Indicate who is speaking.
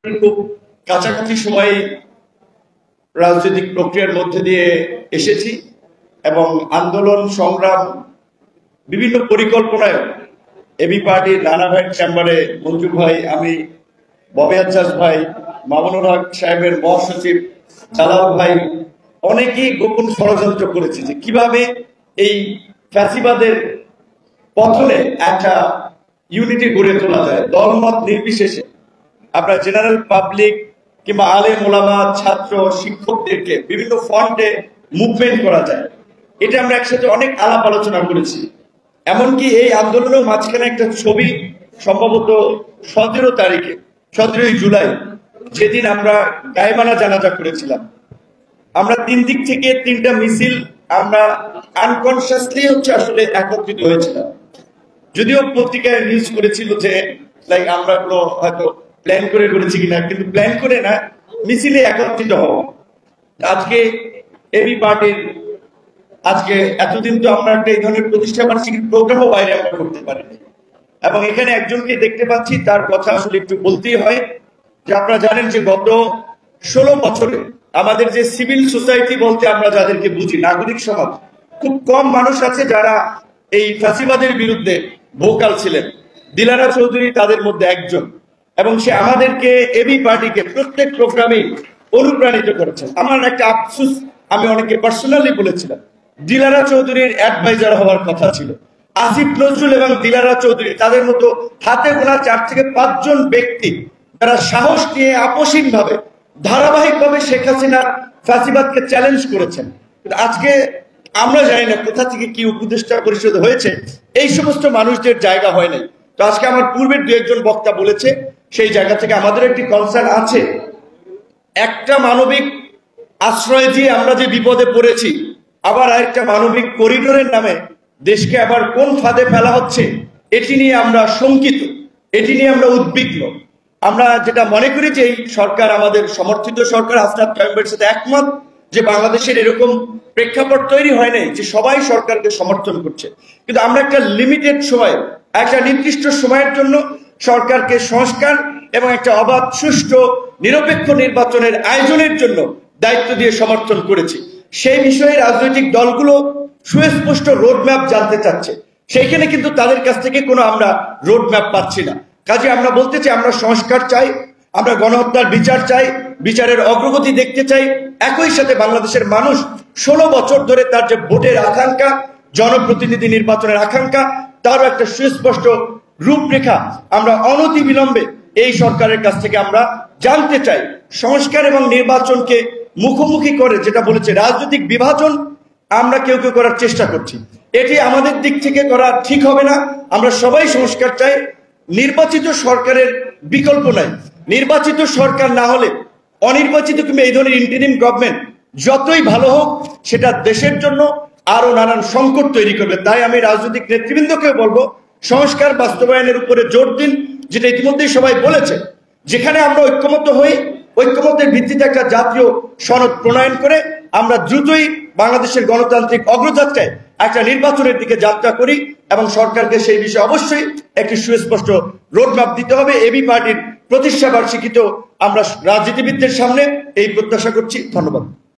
Speaker 1: খুব কাছাকাছি সময় রাজনৈতিক প্রক্রিয়ার মধ্যে দিয়ে এসেছি এবং আন্দোলন সংগ্রাম বিভিন্ন পরিকল্পনায় এবি পার্টির নানা ভাইয়ের চেম্বারে মঞ্জু ভাই, আমি, ববি আজ্জাজ ভাই, মামুনুল হক সাহেবের মহাসচিব জালাল ভাই অনেকেই গোপন ষড়যন্ত্র করেছে যে কিভাবে এই ফ্যাসিবাদের পথনে একটা ইউনিটি গড়ে তোলা যায়, দলমত নির্বিশেষে। আপনার জেনারেল পাবলিক কিংবা আলেম ওলামা, ছাত্র, শিক্ষকদেরকে বিভিন্ন ফ্রন্টে মুভমেন্ট করা যায়, এটা আমরা একসাথে অনেক আলাপ আলোচনা করেছি। এমনকি এই আন্দোলনের মাঝখানে একটা ছবি সম্ভবত 17 তারিখে, 17 জুলাই, যেদিন আমরা গায়েবানা জানাজা করেছিলাম, আমরা 3 দিক থেকে 3টা মিছিল আমরা আনকনসিয়াসলি আসলে একত্রিত হয়েছিলাম। যদিও পত্রিকায় নিউজ করেছিল যে লাইক আমরা কোনো হয়তো প্ল্যান করে করেছি কিনা, কিন্তু প্ল্যান করে না, মিছিলে একত্রিত হওয়া। আজকে এবি পার্টির আজকে এতদিন তো আমরা একটা এই ধরনের প্রতিষ্ঠা বার্ষিকী প্রোগ্রামও বাইরে আমরা করতে পারিনি, এবং এখানে একজনকে দেখতে পাচ্ছি, তার কথা আসলে একটু বলতেই হয় যে আপনারা জানেন যে গত 16 বছরে আমাদের যে সিভিল সোসাইটি বলতে আমরা যাদেরকে বুঝি, নাগরিক সমাজ, খুব কম মানুষ আছে যারা এই ফ্যাসিবাদের বিরুদ্ধে ভোকাল ছিলেন। দিলারা চৌধুরী তাদের মধ্যে একজন, এবং সে আমাদেরকে এবি পার্টিকে প্রত্যেক প্রোগ্রামে অনুপ্রাণিত করেছেন। আমার একটা আফসোস, আমি অনেকে পার্সোনালি বলেছিলাম, দিলারা চৌধুরীর অ্যাডভাইজার হওয়ার কথা ছিল। আসিফ নজরুল এবং দিলারা চৌধুরী তাদের মতো হাতে গোনা 4 থেকে 5 জন ব্যক্তি যারা সাহস নিয়ে আপসীন ভাবে ধারাবাহিকভাবে শেখ হাসিনার ফ্যাসিবাদকে চ্যালেঞ্জ করেছেন। আজকে আমরা জানি না কোথা থেকে কি উপদেষ্টা পরিষদ হয়েছে, এই সমস্ত মানুষদের জায়গা হয় নাই। তো আজকে আমার পূর্বের 2 একজন বক্তা বলেছে, সেই জায়গা থেকে আমাদের একটি কনসার্ন আছে। একটা মানবিক আশ্রয় দিয়ে আমরা যে বিপদে পড়েছি, আবার আরেকটা মানবিক করিডোরের নামে দেশকে আবার কোন ফাঁদে ফেলা হচ্ছে, এটি নিয়ে আমরা শঙ্কিত, এটি নিয়ে আমরা উদ্বিগ্ন। আমরা যেটা মনে করি যে এই সরকার আমাদের সমর্থিত সরকার, হাসনাত কায়ুমের সাথে একমত যে বাংলাদেশের এরকম প্রেক্ষাপট তৈরি হয় নাই যে সবাই সরকারকে সমর্থন করছে, কিন্তু আমরা একটা লিমিটেড সময়, একটা নির্দিষ্ট সময়ের জন্য সরকারকে সংস্কার এবং একটা অবাধ, সুষ্ঠু, নিরপেক্ষ নির্বাচনের আয়োজনের জন্য দায়িত্ব দিয়ে সমর্থন করেছি। সেই বিষয়ে রাজনৈতিক দলগুলো সুস্পষ্ট রোডম্যাপ জানতে চাচ্ছে, সেইখানে কিন্তু তাদের কাছ থেকে কোনো আমরা রোডম্যাপ পাচ্ছি না। কাজে আমরা বলতে চাই, আমরা সংস্কার চাই, আমরা গণহত্যার বিচার চাই, বিচারের অগ্রগতি দেখতে চাই। একই সাথে বাংলাদেশের মানুষ 16 বছর ধরে তার যে ভোটের আকাঙ্ক্ষা, জনপ্রতিনিধি নির্বাচনের আকাঙ্ক্ষা, তারও একটা সুস্পষ্ট রূপরেখা আমরা অনতিবিলম্বে এই সরকারের কাছ থেকে আমরা জানতে চাই। সংস্কার এবং নির্বাচনকে মুখোমুখি করে যেটা বলেছে রাজনৈতিক বিভাজন আমরা কেউ কেউ করার চেষ্টা করছি, এটি আমাদের দিক থেকে করা ঠিক হবে না। আমরা সবাই সংস্কার চাই। নির্বাচিত সরকারের বিকল্প নাই। নির্বাচিত সরকার না হলে অনির্বাচিত কিংবা এই ধরনের ইন্টারিম গভর্নমেন্ট যতই ভালো হোক, সেটা দেশের জন্য আরো নানান সংকট তৈরি করবে। তাই আমি রাজনৈতিক নেতৃবৃন্দকে বলবো, সংস্কার বাস্তবায়নের উপরে জোর দিন, যেটা ইতিমধ্যেই সবাই বলেছে। যেখানে আমরা ঐক্যমত হই, ঐক্যমতের ভিত্তিতে একটা জাতীয় সনদ প্রণয়ন করে আমরা দ্রুতই বাংলাদেশের গণতান্ত্রিক অগ্রযাত্রায় একটা নির্বাচনের দিকে যাত্রা করি, এবং সরকারকে সেই বিষয়ে অবশ্যই একটি সুস্পষ্ট রোডম্যাপ দিতে হবে। এবি পার্টির প্রতিষ্ঠা বার্ষিকীতেও আমরা রাজনীতিবিদদের সামনে এই প্রত্যাশা করছি। ধন্যবাদ।